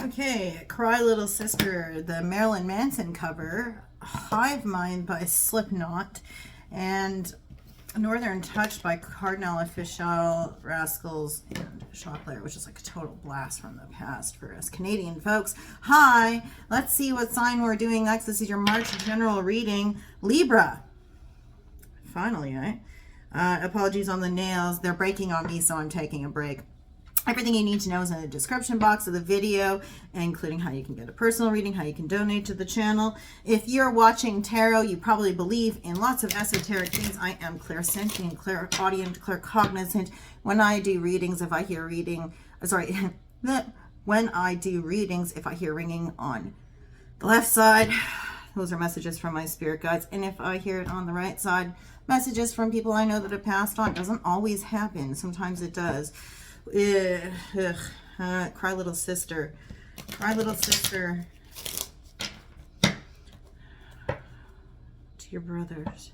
Okay, Cry Little Sister, the Marilyn Manson cover, Hive Mind by Slipknot, and Northern Touch by Cardinal Official, Rascals, and Shotplayer, which is like a total blast from the past for us Canadian folks. Hi, let's see what sign we're doing next. This is your March general reading. Libra. Finally, right? Apologies on the nails. They're breaking on me, so I'm taking a break. Everything you need to know is in the description box of the video, including how you can get a personal reading, how you can donate to the channel. If you're watching tarot, you probably believe in lots of esoteric things. I am clairsentient, clairaudient, claircognizant. When I do readings, if I hear reading, when I do readings, if I hear ringing on the left side, those are messages from my spirit guides. And if I hear it on the right side, messages from people I know that have passed on. It doesn't always happen. Sometimes it does. Cry Little Sister. Cry Little Sister. To your brothers.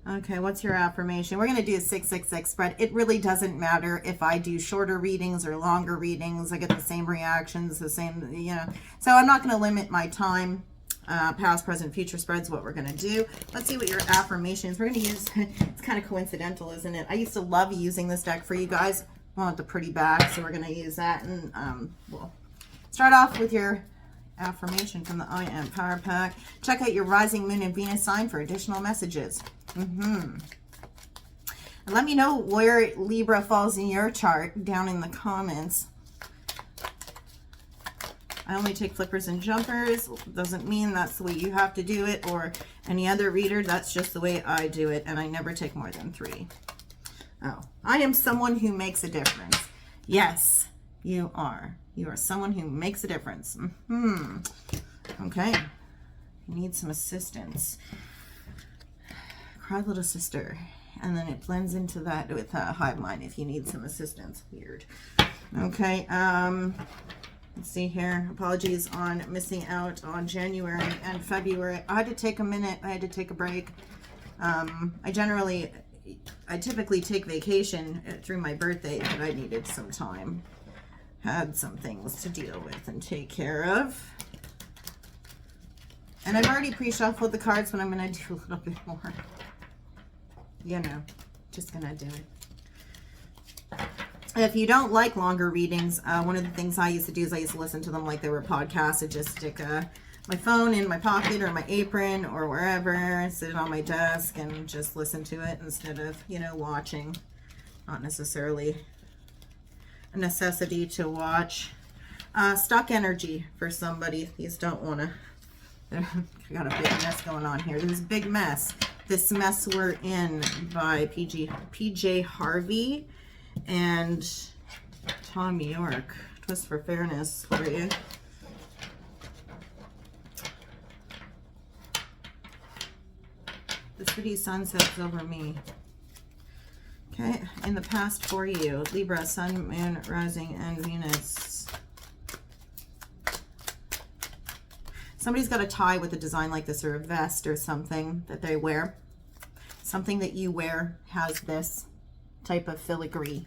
Okay, what's your affirmation? We're going to do a 666 spread. It really doesn't matter if I do shorter readings or longer readings. I get the same reactions, the same, you know. So I'm not going to limit my time. Past, present, future spreads, what we're going to do. Let's see what your affirmation is. We're going to use, it's kind of coincidental, isn't it? I used to love using this deck for you guys. I want the pretty back, so we're going to use that. And we'll start off with your affirmation from the I Am Power Pack. Check out your rising moon and Venus sign for additional messages. And let me know where Libra falls in your chart down in the comments. I only take flippers and jumpers. Doesn't mean that's the way you have to do it, or any other reader. That's just the way I do it, and I never take more than 3. Oh, I am someone who makes a difference. Yes, you are. You are someone who makes a difference. Okay. You need some assistance. Cry Little Sister. And then it blends into that with Hive Mind if you need some assistance. Weird. Okay. Let's see here. Apologies on missing out on January and February. I had to take a minute. I had to take a break. I typically take vacation through my birthday, but I needed some time. Had some things to deal with and take care of. And I've already pre-shuffled the cards, but I'm going to do a little bit more. You know, just going to do it. If you don't like longer readings, one of the things I used to do is I used to listen to them like they were podcasts. I'd just stick my phone in my pocket or my apron or wherever, sit it on my desk and just listen to it instead of, you know, watching. Not necessarily a necessity to watch. Stock energy for somebody. These don't want to. I got a big mess going on here. There's a big mess. This Mess We're In by PJ Harvey and Tom York. Twist for fairness for you. The city sunsets over me. Okay, in the past for you, Libra, Sun, Moon, Rising, and Venus. Somebody's got a tie with a design like this, or a vest or something that they wear. Something that you wear has this type of filigree.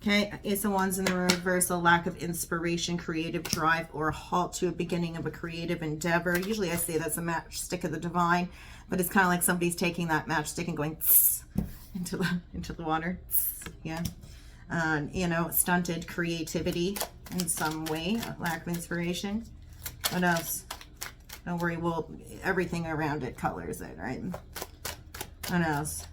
Okay, Ace of Wands in the reverse, a lack of inspiration, creative drive, or a halt to a beginning of a creative endeavor. Usually I say that's a matchstick of the divine, but it's kind of like somebody's taking that matchstick and going into the water. Yeah. You know, stunted creativity in some way, a lack of inspiration. What else? Don't worry, everything around it colors it, right? What else?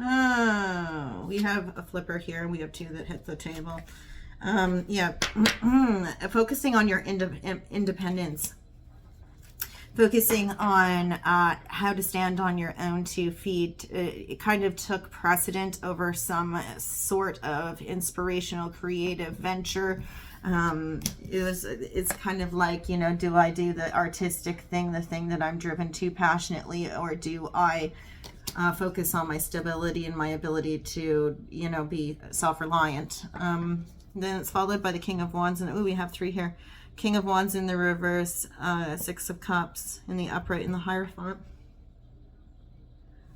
Oh, we have a flipper here. We have 2 that hit the table. Yeah, focusing on your independence. Focusing on how to stand on your own 2 feet. It kind of took precedent over some sort of inspirational creative venture. It's kind of like, you know, do I do the artistic thing, the thing that I'm driven to passionately, or do I focus on my stability and my ability to, you know, be self-reliant? Then it's followed by the King of Wands, and we have 3 here. King of Wands in the reverse, Six of Cups in the upright in the Hierophant.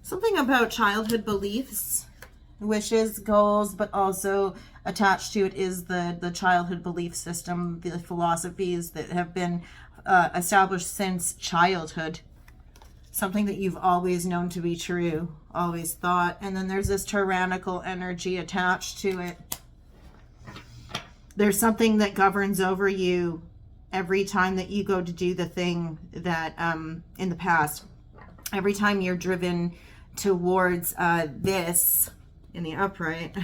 Something about childhood beliefs, wishes, goals, but also attached to it is the childhood belief system, the philosophies that have been established since childhood. Something that you've always known to be true, always thought. And then there's this tyrannical energy attached to it. There's something that governs over you every time that you go to do the thing that in the past. Every time you're driven towards this in the upright,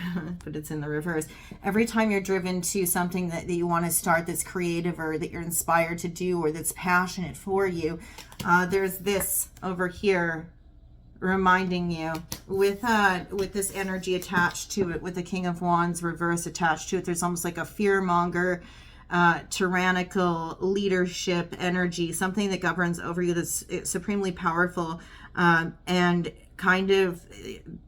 but it's in the reverse. Every time you're driven to something that you want to start that's creative or that you're inspired to do or that's passionate for you, there's this over here reminding you with this energy attached to it, with the King of Wands reverse attached to it. There's almost like a fearmonger, tyrannical leadership energy, something that governs over you that's supremely powerful, and kind of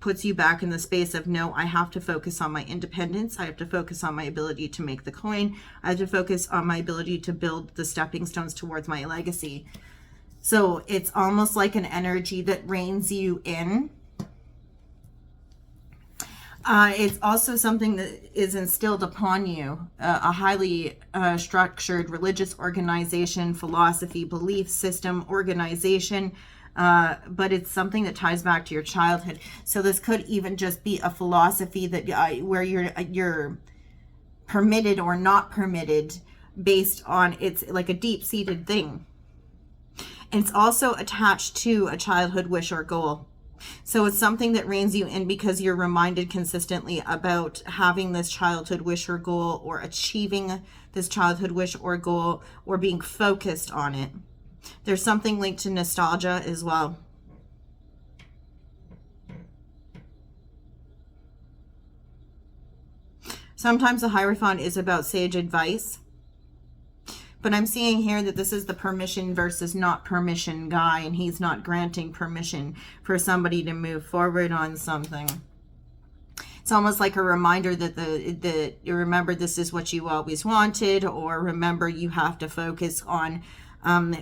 puts you back in the space of, no, I have to focus on my independence. I have to focus on my ability to make the coin. I have to focus on my ability to build the stepping stones towards my legacy. So it's almost like an energy that reins you in. It's also something that is instilled upon you, a highly structured religious organization, philosophy, belief system, organization, but it's something that ties back to your childhood. So this could even just be a philosophy that where you're permitted or not permitted based on, it's like a deep-seated thing. And it's also attached to a childhood wish or goal. So it's something that reins you in because you're reminded consistently about having this childhood wish or goal, or achieving this childhood wish or goal, or being focused on it. There's something linked to nostalgia as well. Sometimes the Hierophant is about sage advice. But I'm seeing here that this is the permission versus not permission guy, and he's not granting permission for somebody to move forward on something. It's almost like a reminder that you remember this is what you always wanted, or remember you have to focus on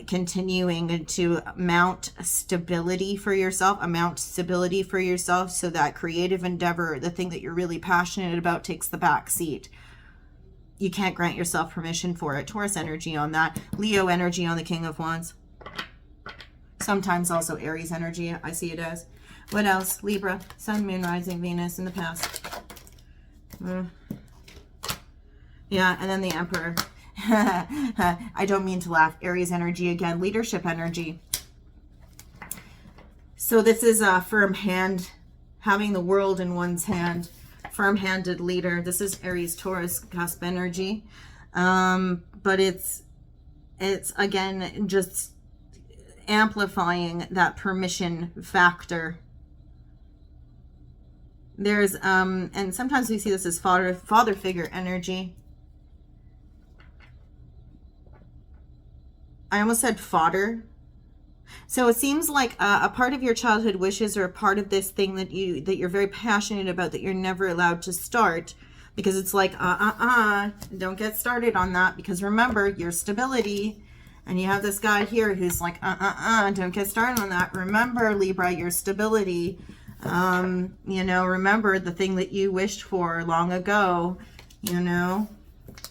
continuing to mount stability for yourself, so that creative endeavor, the thing that you're really passionate about, takes the back seat. You can't grant yourself permission for it. Taurus energy on that. Leo energy on the King of Wands. Sometimes also Aries energy, I see it as. What else? Libra, Sun, Moon, Rising, Venus in the past. Yeah, and then the Emperor. I don't mean to laugh. Aries energy again. Leadership energy. So this is a firm hand, having the world in one's hand. Firm-handed leader. This is Aries, Taurus, cusp energy. But it's again just amplifying that permission factor. There's and sometimes we see this as father figure energy. I almost said fodder. So it seems like a part of your childhood wishes, or a part of this thing that you're very passionate about, that you're never allowed to start, because it's like don't get started on that, because remember your stability. And you have this guy here who's like don't get started on that. Remember, Libra, your stability. Remember the thing that you wished for long ago.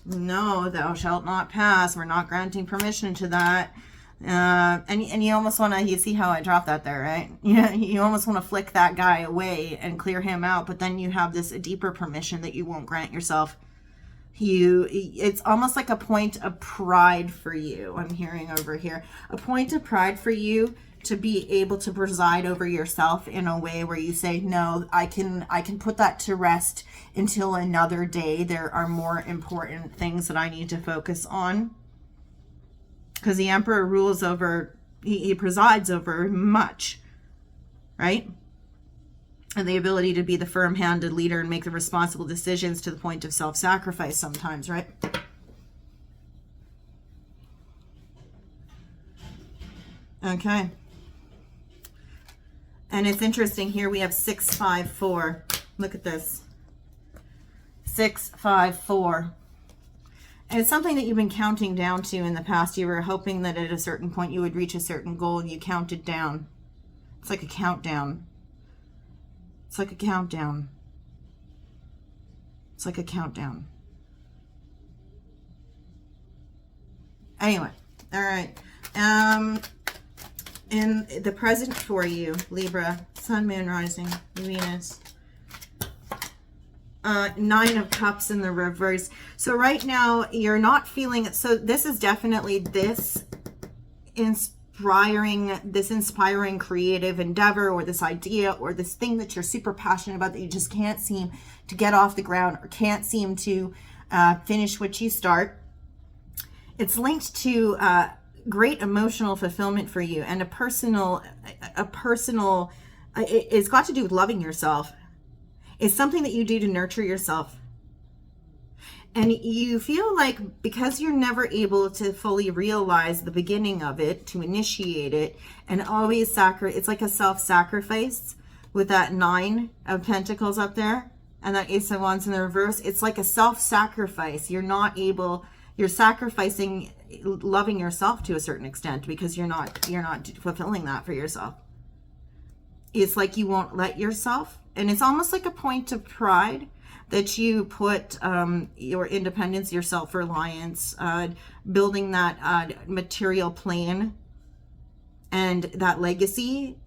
No, thou shalt not pass. We're not granting permission to that. And you almost want to, you see how I dropped that there, right? You almost want to flick that guy away and clear him out, but then you have this deeper permission that you won't grant yourself. It's almost like a point of pride for you. I'm hearing over here, a point of pride for you to be able to preside over yourself in a way where you say, no, I can put that to rest until another day. There are more important things that I need to focus on. Because the Emperor rules over, he presides over much, right? And the ability to be the firm-handed leader and make the responsible decisions to the point of self-sacrifice sometimes, right? Okay. And it's interesting here, we have 654. Look at this. 654. And it's something that you've been counting down to in the past. You were hoping that at a certain point you would reach a certain goal, and you counted down. It's like a countdown. It's like a countdown. It's like a countdown. Anyway, all right. In the present for you, Libra, Sun, Moon, Rising, Venus. 9 of Cups in the reverse. So right now you're not feeling it. So this is definitely this inspiring creative endeavor, or this idea, or this thing that you're super passionate about that you just can't seem to get off the ground, or can't seem to finish what you start. It's linked to great emotional fulfillment for you, and it's got to do with loving yourself. It's something that you do to nurture yourself. And you feel like, because you're never able to fully realize the beginning of it, to initiate it, and always it's like a self-sacrifice with that 9 of Pentacles up there, and that Ace of Wands in the reverse. It's like a self-sacrifice. You're sacrificing loving yourself to a certain extent, because you're not fulfilling that for yourself. It's like you won't let yourself, and it's almost like a point of pride that you put your independence, your self-reliance, building that material plane and that legacy.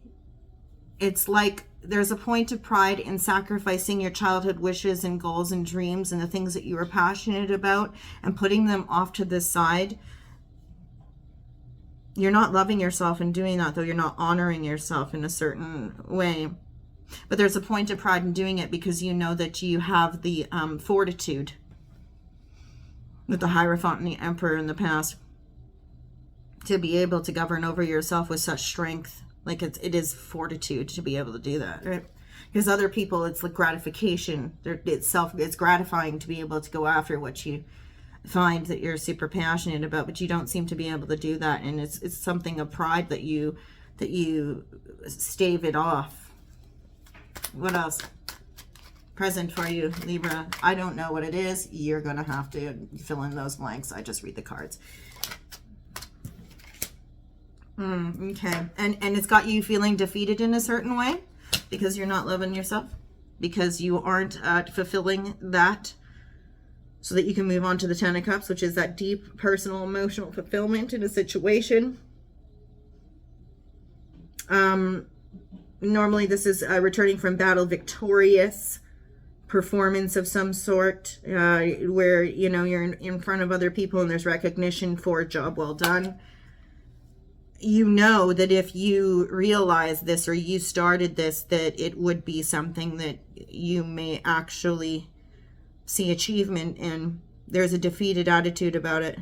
It's like there's a point of pride in sacrificing your childhood wishes and goals and dreams and the things that you were passionate about, and putting them off to the side. You're not loving yourself in doing that, though. You're not honoring yourself in a certain way. But there's a point of pride in doing it, because you know that you have the fortitude with the Hierophant and the Emperor in the past to be able to govern over yourself with such strength. Like it is fortitude to be able to do that, right? Because other people, it's like gratification. It's gratifying to be able to go after what you find that you're super passionate about, but you don't seem to be able to do that. And it's something of pride that you stave it off. What else? Present for you, Libra. I don't know what it is. You're going to have to fill in those blanks. I just read the cards. Okay. And it's got you feeling defeated in a certain way, because you're not loving yourself, because you aren't fulfilling that, so that you can move on to the 10 of Cups, which is that deep personal emotional fulfillment in a situation. Normally this is returning from battle victorious performance of some sort, where, you know, you're in front of other people and there's recognition for a job well done. You know that if you realize this, or you started this, that it would be something that you may actually see achievement in. There's a defeated attitude about it.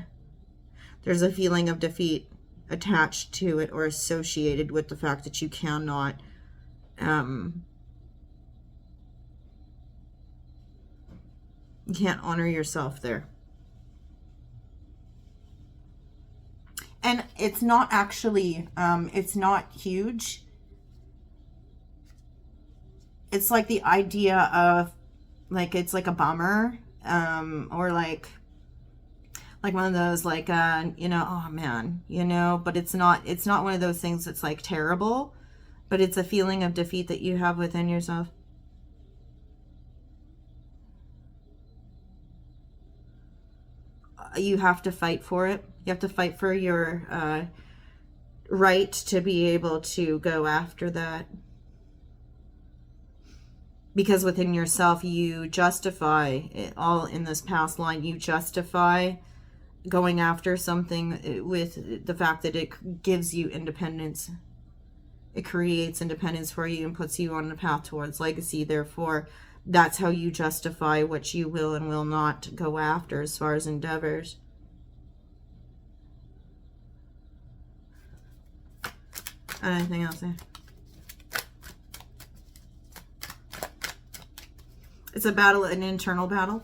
There's a feeling of defeat attached to it, or associated with the fact that you cannot you can't honor yourself there. And it's not actually it's not huge. It's like the idea of, like, it's like a bummer, or like one of those, like, you know, oh man, you know, but it's not one of those things that's like terrible, but it's a feeling of defeat that you have within yourself. You have to fight for it. You have to fight for your right to be able to go after that. Because within yourself, you justify it all in this past line. You justify going after something with the fact that it gives you independence. It creates independence for you and puts you on the path towards legacy. Therefore, that's how you justify what you will and will not go after as far as endeavors. Anything else there? It's a battle, an internal battle.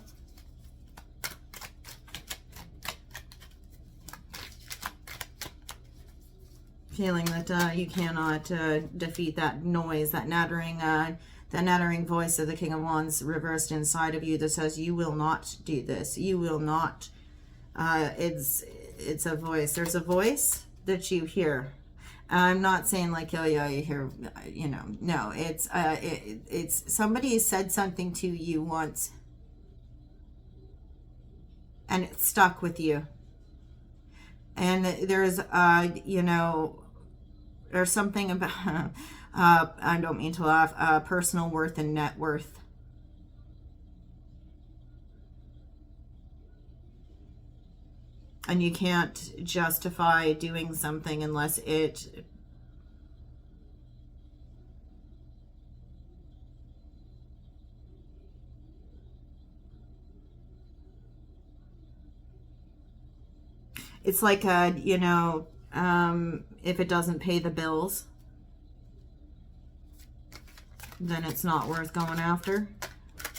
Feeling that you cannot defeat that noise, that nattering voice of the King of Wands reversed inside of you that says you will not do this. You will not It's a voice. There's a voice that you hear. I'm not saying like, oh yeah, you hear, you know, no, it's somebody said something to you once and it stuck with you. And there's, you know, there's something about, I don't mean to laugh, personal worth and net worth. And you can't justify doing something unless it it's like a, you know, if it doesn't pay the bills, then it's not worth going after.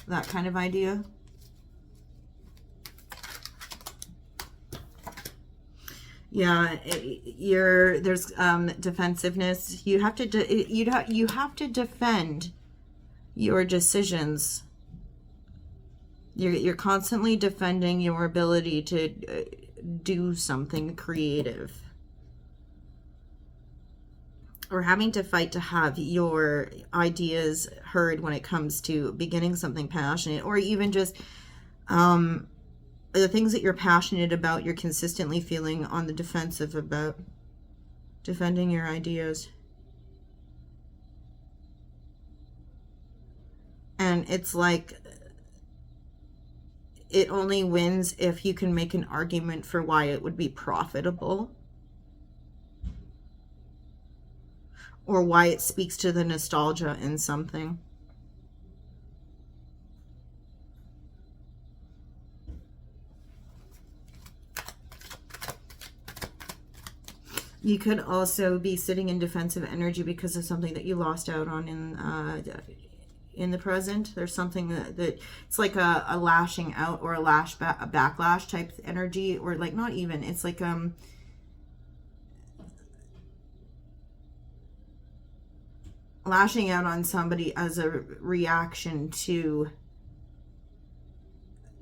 That kind of idea. Yeah, there's defensiveness. You have to you have to defend your decisions. You're constantly defending your ability to do something creative, or having to fight to have your ideas heard when it comes to beginning something passionate, or even just the things that you're passionate about, you're consistently feeling on the defensive about defending your ideas. And it's like, it only wins if you can make an argument for why it would be profitable, or why it speaks to the nostalgia in something. You could also be sitting in defensive energy because of something that you lost out on in the present. There's something that it's like a lashing out, or a backlash type energy, or like, not even, it's like lashing out on somebody as a reaction to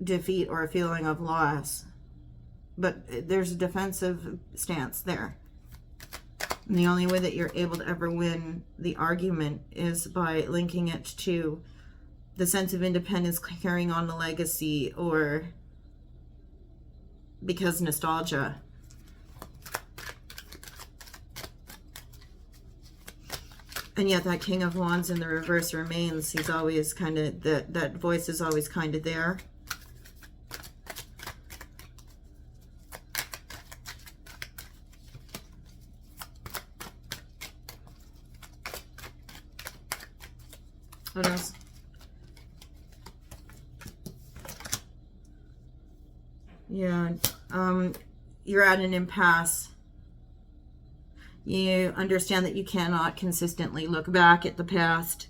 defeat or a feeling of loss. But there's a defensive stance there. And the only way that you're able to ever win the argument is by linking it to the sense of independence, carrying on the legacy, or because nostalgia. And yet that King of Wands in the reverse remains. He's always kind of, that voice is always kind of there. What else? Yeah, you're at an impasse. You understand that you cannot consistently look back at the past.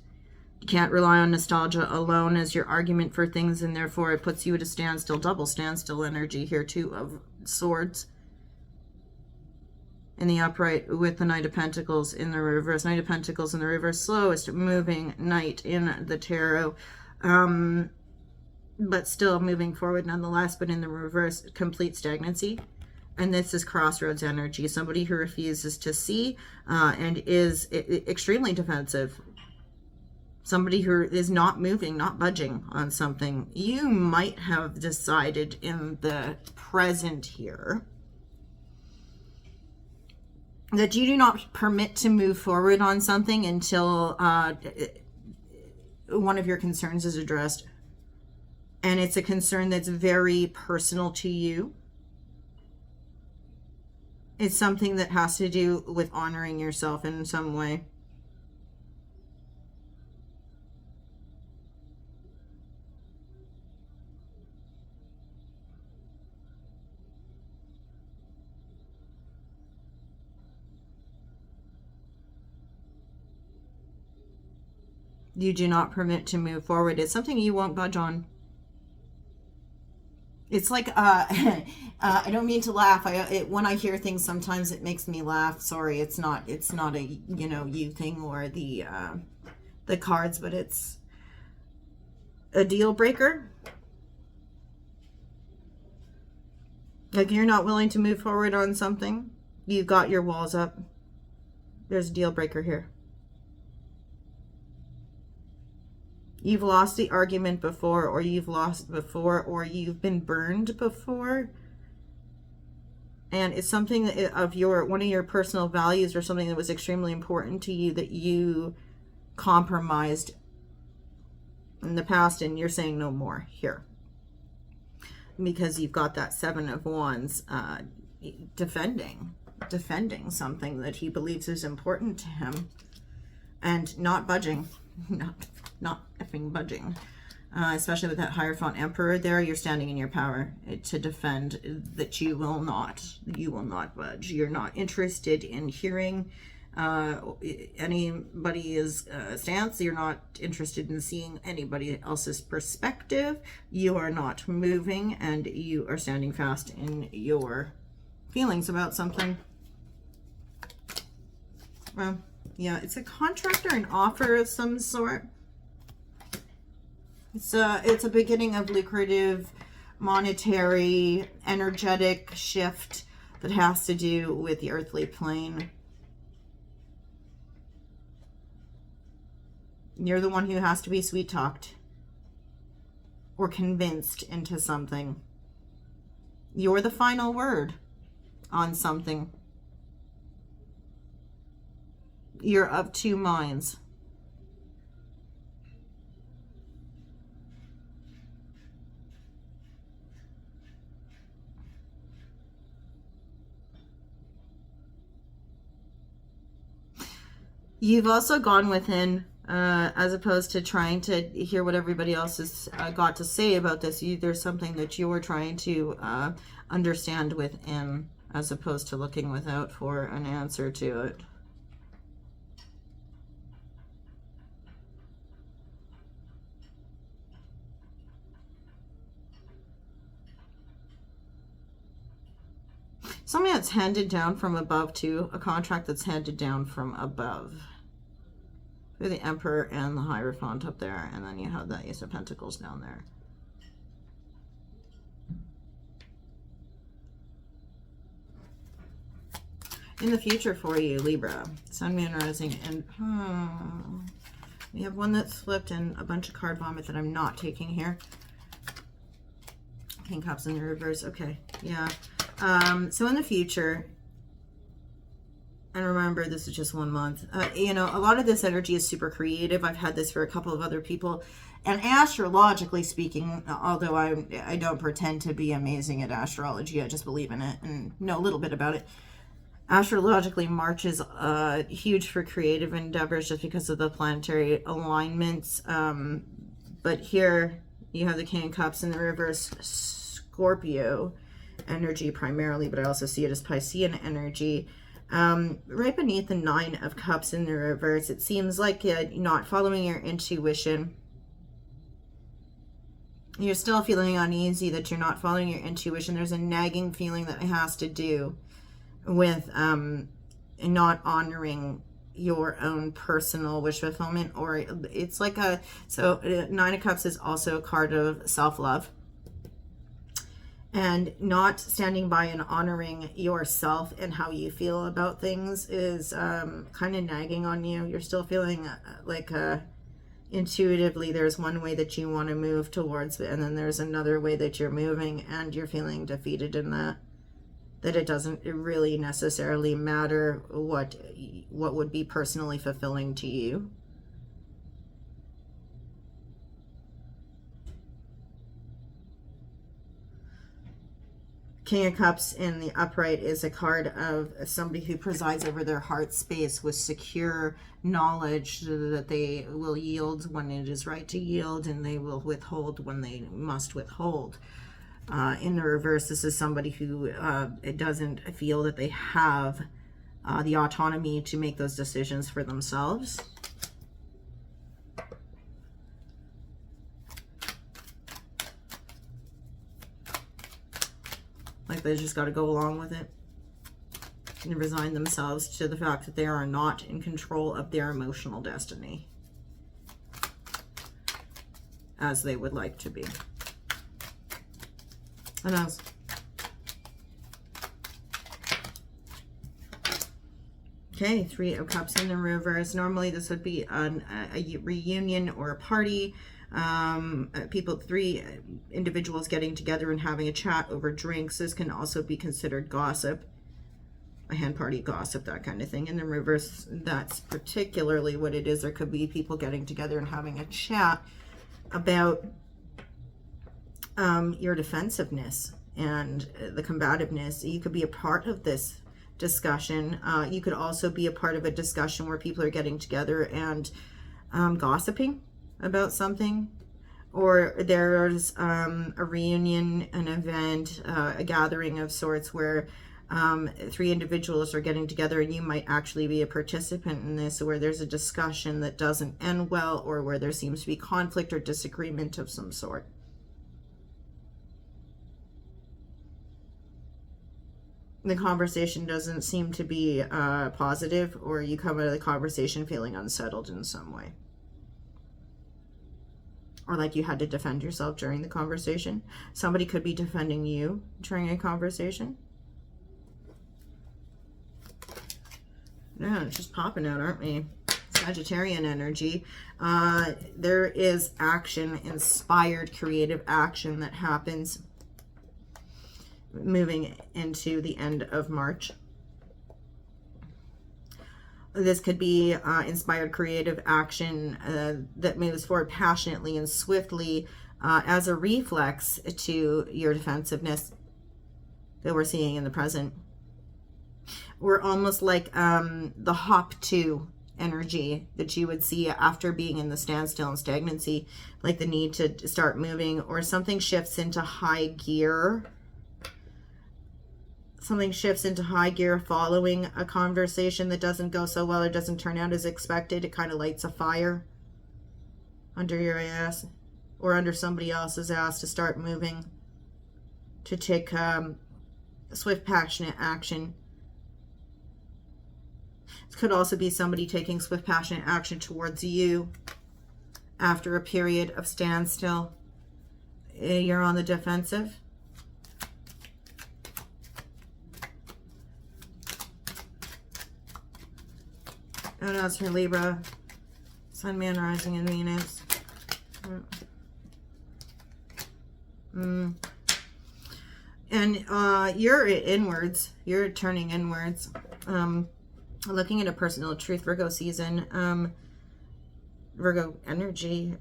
You can't rely on nostalgia alone as your argument for things, and therefore it puts you at a standstill, double standstill energy here too, of Swords in the upright with the Knight of Pentacles in the reverse. Knight of Pentacles in the reverse, slowest moving knight in the tarot, but still moving forward nonetheless, but in the reverse, complete stagnancy. And this is crossroads energy, somebody who refuses to see and is extremely defensive. Somebody who is not moving, not budging on something. You might have decided in the present here that you do not permit to move forward on something until one of your concerns is addressed. And it's a concern that's very personal to you. It's something that has to do with honoring yourself in some way. You do not permit to move forward. It's something you won't budge on. It's like, I don't mean to laugh. When I hear things, sometimes it makes me laugh. Sorry, it's not a, you know, you thing or the cards, but it's a deal breaker. Like you're not willing to move forward on something. You've got your walls up. There's a deal breaker here. You've lost the argument before, or you've lost before, or you've been burned before. And it's something of one of your personal values or something that was extremely important to you that you compromised in the past, and you're saying no more here. Because you've got that Seven of Wands defending something that he believes is important to him and not budging, not effing budging. Especially with that Hierophant Emperor there, you're standing in your power to defend that you will not budge. You're not interested in hearing anybody's stance. You're not interested in seeing anybody else's perspective. You are not moving, and you are standing fast in your feelings about something. Well, yeah, it's a contract or an offer of some sort. It's a beginning of lucrative, monetary, energetic shift that has to do with the earthly plane. You're the one who has to be sweet-talked or convinced into something. You're the final word on something. You're of two minds. You've also gone within, as opposed to trying to hear what everybody else has got to say about this. There's something that you're trying to understand within, as opposed to looking without for an answer to it. Something that's handed down from above too, a contract that's handed down from above. The Emperor and the Hierophant up there, and then you have that Ace of Pentacles down there. In the future for you, Libra, Sun, Moon, Rising, and we have one that's flipped and a bunch of card vomit that I'm not taking here. King Cups in the reverse. Okay, yeah. So in the future, and remember, this is just 1 month, you know, a lot of this energy is super creative. I've had this for a couple of other people. And astrologically speaking, although I don't pretend to be amazing at astrology, I just believe in it and know a little bit about it. Astrologically, March is huge for creative endeavors just because of the planetary alignments. But here you have the King of Cups in the reverse, Scorpio energy primarily, but I also see it as Piscean energy. Right beneath the Nine of Cups in the reverse, it seems like not following your intuition. You're still feeling uneasy that you're not following your intuition. There's a nagging feeling that it has to do with not honoring your own personal wish fulfillment, or it's like Nine of Cups is also a card of self-love. And not standing by and honoring yourself and how you feel about things is kind of nagging on you. You're still feeling like intuitively there's one way that you want to move towards, and then there's another way that you're moving, and you're feeling defeated in that it doesn't really necessarily matter what would be personally fulfilling to you. King of Cups in the upright is a card of somebody who presides over their heart space with secure knowledge that they will yield when it is right to yield, and they will withhold when they must withhold. In the reverse, this is somebody who doesn't feel that they have the autonomy to make those decisions for themselves. Like they just got to go along with it and resign themselves to the fact that they are not in control of their emotional destiny as they would like to be. And as Okay, Three of Cups in the reverse. Normally this would be a reunion or a party. Three individuals getting together and having a chat over drinks. This can also be considered gossip, a hen party gossip, that kind of thing. In the reverse, that's particularly what it is. There could be people getting together and having a chat about your defensiveness and the combativeness. You could be a part of this discussion. You could also be a part of a discussion where people are getting together and gossiping about something, or there's a reunion, an event, a gathering of sorts where three individuals are getting together, and you might actually be a participant in this, where there's a discussion that doesn't end well, or where there seems to be conflict or disagreement of some sort. The conversation doesn't seem to be positive, or you come out of the conversation feeling unsettled in some way. Or like you had to defend yourself during the conversation. Somebody could be defending you during a conversation. Yeah, it's just popping out, aren't we? Sagittarian energy. There is action, inspired, creative action that happens moving into the end of March. This could be inspired creative action that moves forward passionately and swiftly as a reflex to your defensiveness that we're seeing in the present. We're almost like the hop to energy that you would see after being in the standstill and stagnancy, like the need to start moving, or something shifts into high gear. Something shifts into high gear following a conversation that doesn't go so well or doesn't turn out as expected. It kind of lights a fire under your ass or under somebody else's ass to start moving, to take swift, passionate action. It could also be somebody taking swift, passionate action towards you after a period of standstill. You're on the defensive. Oh no, it's for Libra. Sun, Man, Rising, and Venus. And you're inwards. You're turning inwards. Looking at a personal truth, Virgo season. Virgo energy.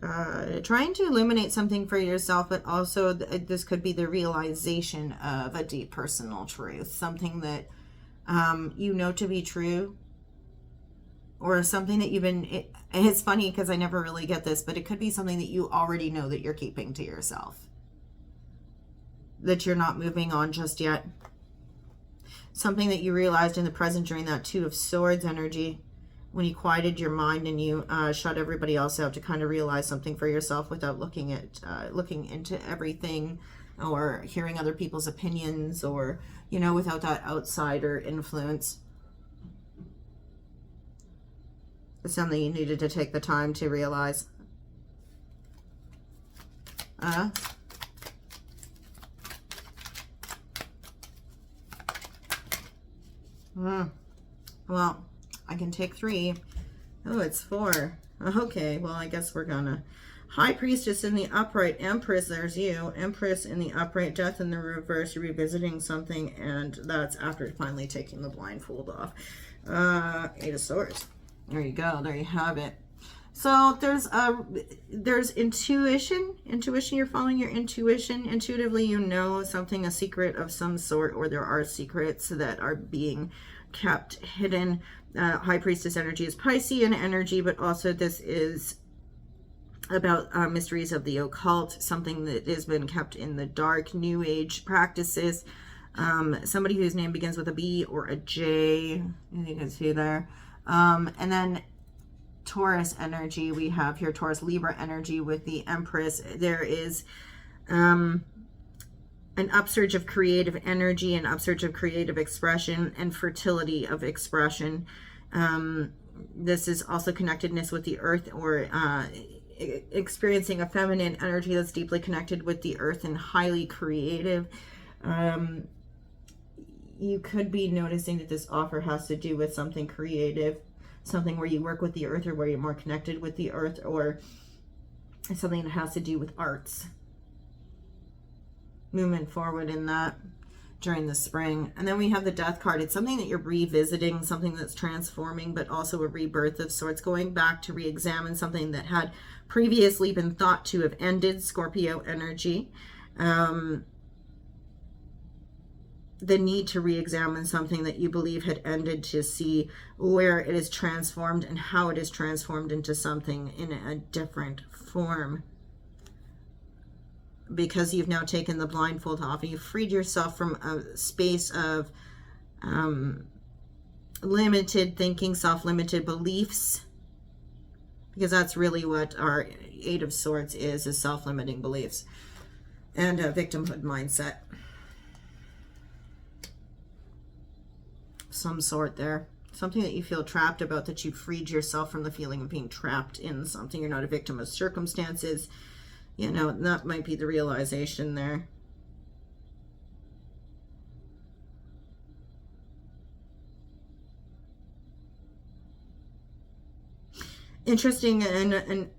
Trying to illuminate something for yourself, but also this could be the realization of a deep personal truth. Something that you know to be true. Or something that you've been, it's funny because I never really get this, but it could be something that you already know that you're keeping to yourself. That you're not moving on just yet. Something that you realized in the present during that Two of Swords energy, when you quieted your mind and you shut everybody else out to kind of realize something for yourself without looking into everything or hearing other people's opinions, or, you know, without that outsider influence. It's something you needed to take the time to realize. Well, I can take 3. Oh, it's 4. Okay, well, I guess we're gonna. High Priestess in the upright, Empress, there's you. Empress in the upright, Death in the reverse, you're revisiting something, and that's after finally taking the blindfold off. 8 of Swords. There you go. There you have it. So there's intuition. You're following your intuition. Intuitively, you know something, a secret of some sort, or there are secrets that are being kept hidden. High Priestess energy is Piscean energy, but also this is about mysteries of the occult, something that has been kept in the dark, New Age practices. Somebody whose name begins with a B or a J. You can see there. And then Taurus energy, we have here Taurus Libra energy with the Empress. There is an upsurge of creative energy, an upsurge of creative expression, and fertility of expression. This is also connectedness with the earth, or experiencing a feminine energy that's deeply connected with the earth and highly creative. you could be noticing that this offer has to do with something creative, something where you work with the earth, or where you're more connected with the earth, or something that has to do with arts. Movement forward in that during the spring. And then we have the Death card. It's something that you're revisiting, something that's transforming, but also a rebirth of sorts, going back to re-examine something that had previously been thought to have ended. Scorpio energy. The need to re-examine something that you believe had ended, to see where it is transformed and how it is transformed into something in a different form. Because you've now taken the blindfold off and you've freed yourself from a space of limited thinking, self-limited beliefs. Because that's really what our Eight of Swords is self-limiting beliefs and a victimhood mindset. Some sort there. Something that you feel trapped about, that you freed yourself from the feeling of being trapped in something. You're not a victim of circumstances. You know, that might be the realization there. Interesting, and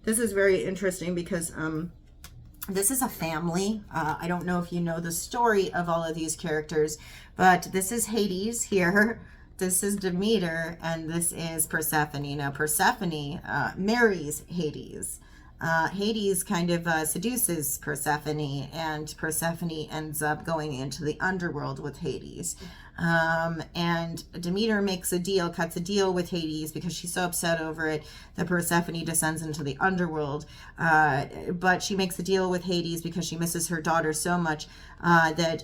this is very interesting because this is a family. I don't know if you know the story of all of these characters, but this is Hades here. This is Demeter, and this is Persephone. Now, Persephone marries Hades. Hades kind of seduces Persephone, and Persephone ends up going into the underworld with Hades. And Demeter makes a deal, cuts a deal with Hades because she's so upset over it that Persephone descends into the underworld. But she makes a deal with Hades because she misses her daughter so much that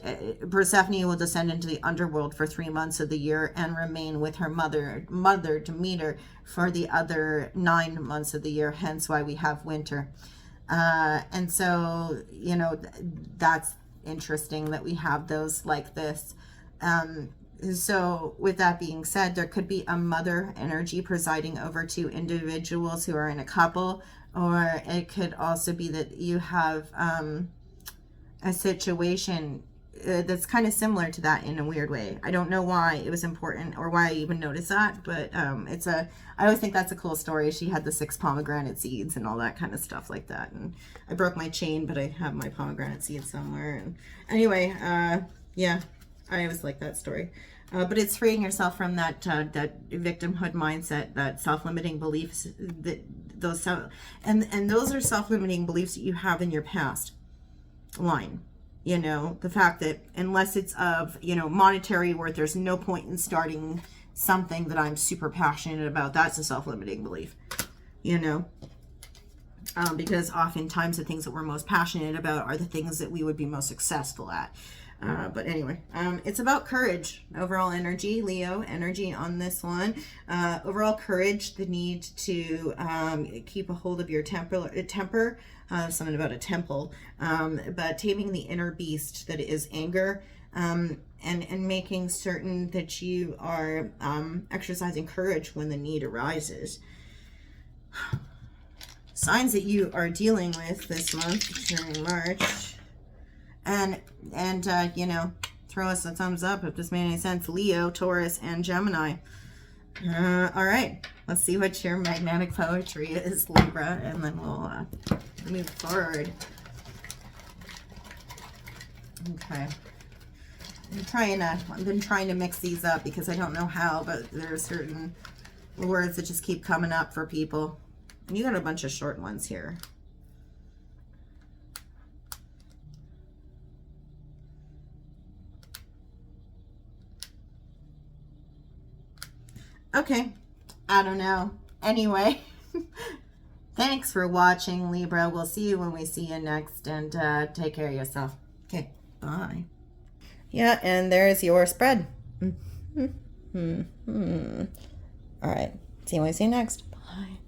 Persephone will descend into the underworld for 3 months of the year and remain with her mother Demeter for the other 9 months of the year, hence why we have winter. And so, you know, that's interesting that we have those like this. So with that being said, there could be a mother energy presiding over 2 individuals who are in a couple, or it could also be that you have a situation that's kind of similar to that in a weird way. I don't know why it was important or why I even noticed that, but I always think that's a cool story. She had the 6 pomegranate seeds and all that kind of stuff like that. And I broke my chain, but I have my pomegranate seeds somewhere. And anyway, yeah, I always like that story. But it's freeing yourself from that victimhood mindset, that self-limiting beliefs, those are self-limiting beliefs that you have in your past line. You know, the fact that unless it's of, you know, monetary worth, there's no point in starting something that I'm super passionate about. That's a self-limiting belief, you know, because oftentimes the things that we're most passionate about are the things that we would be most successful at. But anyway, it's about courage, overall energy, Leo energy on this one. Overall courage, the need to keep a hold of your temper, something about a temple, but taming the inner beast that is anger, and making certain that you are exercising courage when the need arises. Signs that you are dealing with this month during March. And you know, throw us a thumbs up if this made any sense. Leo, Taurus, and Gemini. All right, let's see what your magnetic poetry is, Libra, and then we'll move forward. Okay. I've been trying to mix these up because I don't know how, but there are certain words that just keep coming up for people. You got a bunch of short ones here. Okay, I don't know. Anyway, thanks for watching, Libra. We'll see you when we see you next, and take care of yourself. Okay, bye. Yeah, and there's your spread. All right, see you when we see you next. Bye.